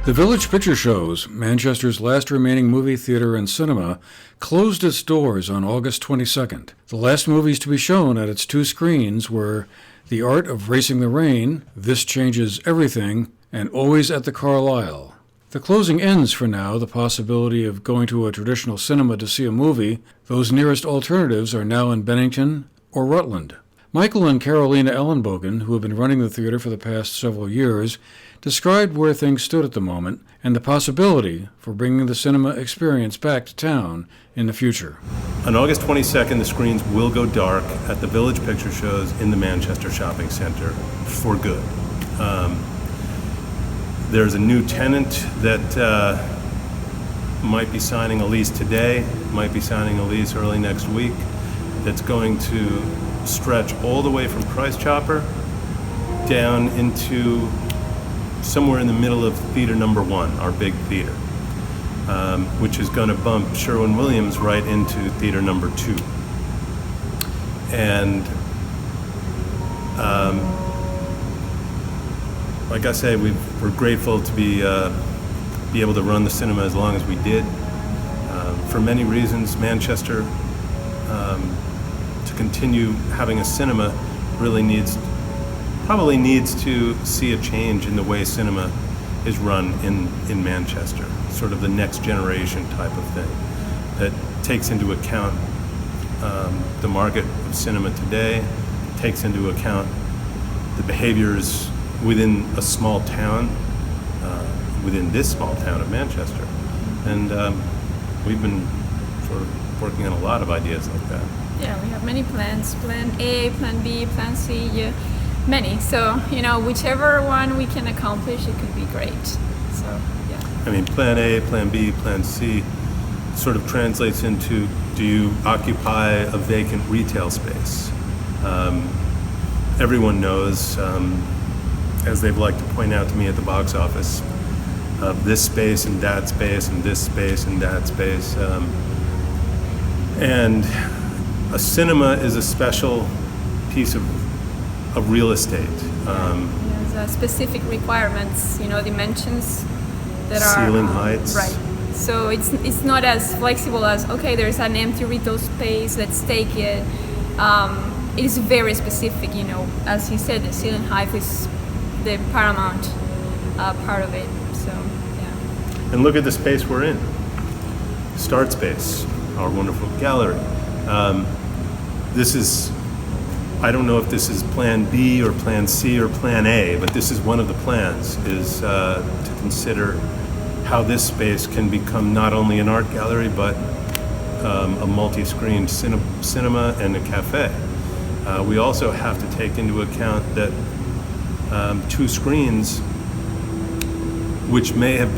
The Village Picture Shows, Manchester's last remaining movie theater and cinema, closed its doors on August 22nd. The last movies to be shown at its two screens were The Art of Racing the Rain, This Changes Everything, and Always at the Carlisle. The closing ends for now the possibility of going to a traditional cinema to see a movie. Those nearest alternatives are now in Bennington or Rutland. Michael and Carolina Ellenbogen, who have been running the theater for the past several years, described where things stood at the moment and the possibility for bringing the cinema experience back to town in the future. On August 22nd, the screens will go dark at the Village Picture Shows in the Manchester Shopping Centre for good. There's a new tenant that might be signing a lease today, might be signing a lease early next week, that's going to stretch all the way from Price Chopper down into somewhere in the middle of theater number 1, our big theater, which is going to bump Sherwin-Williams right into theater number 2. And like I say, we're grateful to be able to run the cinema as long as we did. For many reasons, Manchester, to continue having a cinema, really probably needs to see a change in the way cinema is run in Manchester, sort of the next generation type of thing that takes into account the market of cinema today, takes into account the behaviors within a small town, within this small town of Manchester. And we've been sort of working on a lot of ideas like that. Yeah, we have many plans, plan A, plan B, plan C, yeah, many. So, whichever one we can accomplish, it could be great. So, yeah. I mean, plan A, plan B, plan C sort of translates into, do you occupy a vacant retail space? Everyone knows, as they've liked to point out to me at the box office, this space and that space and this space and that space. And a cinema is a special piece of real estate. There's specific requirements, dimensions that are ceiling heights. Right. So it's not as flexible as, okay, there's an empty retail space, let's take it. It is very specific, as you said, the ceiling height is the paramount part of it. So, yeah. And look at the space we're in. Start Space, our wonderful gallery. This is, I don't know if this is plan B or plan C or plan A, but this is one of the plans, is to consider how this space can become not only an art gallery, but a multi-screen cinema and a cafe. We also have to take into account that two screens, which may have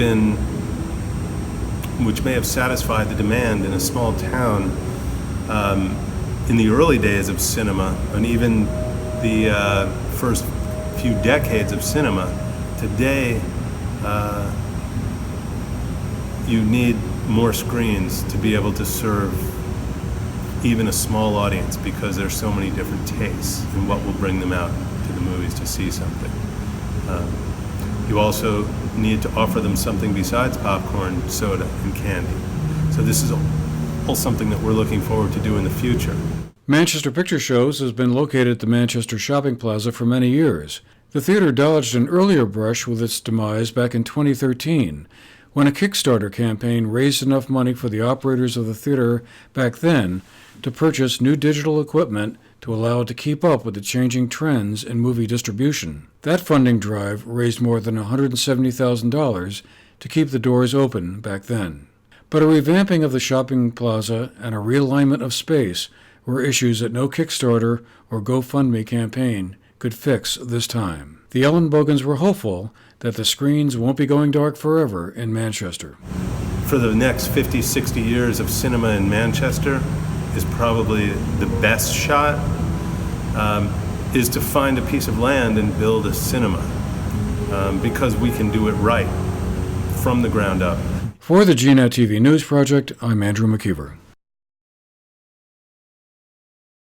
satisfied the demand in a small town in the early days of cinema, and even the first few decades of cinema. Today, you need more screens to be able to serve even a small audience, because there's so many different tastes in what will bring them out to the movies to see something. You also need to offer them something besides popcorn, soda, and candy. So this is all something that we're looking forward to do in the future. Manchester Picture Shows has been located at the Manchester Shopping Plaza for many years. The theater dodged an earlier brush with its demise back in 2013, when a Kickstarter campaign raised enough money for the operators of the theater back then to purchase new digital equipment to allow it to keep up with the changing trends in movie distribution. That funding drive raised more than $170,000 to keep the doors open back then. But a revamping of the shopping plaza and a realignment of space were issues that no Kickstarter or GoFundMe campaign could fix this time. The Ellenbogens were hopeful that the screens won't be going dark forever in Manchester. For the next 50, 60 years of cinema in Manchester is probably the best shot, is to find a piece of land and build a cinema, because we can do it right from the ground up. For the GNet TV News Project, I'm Andrew McKeever.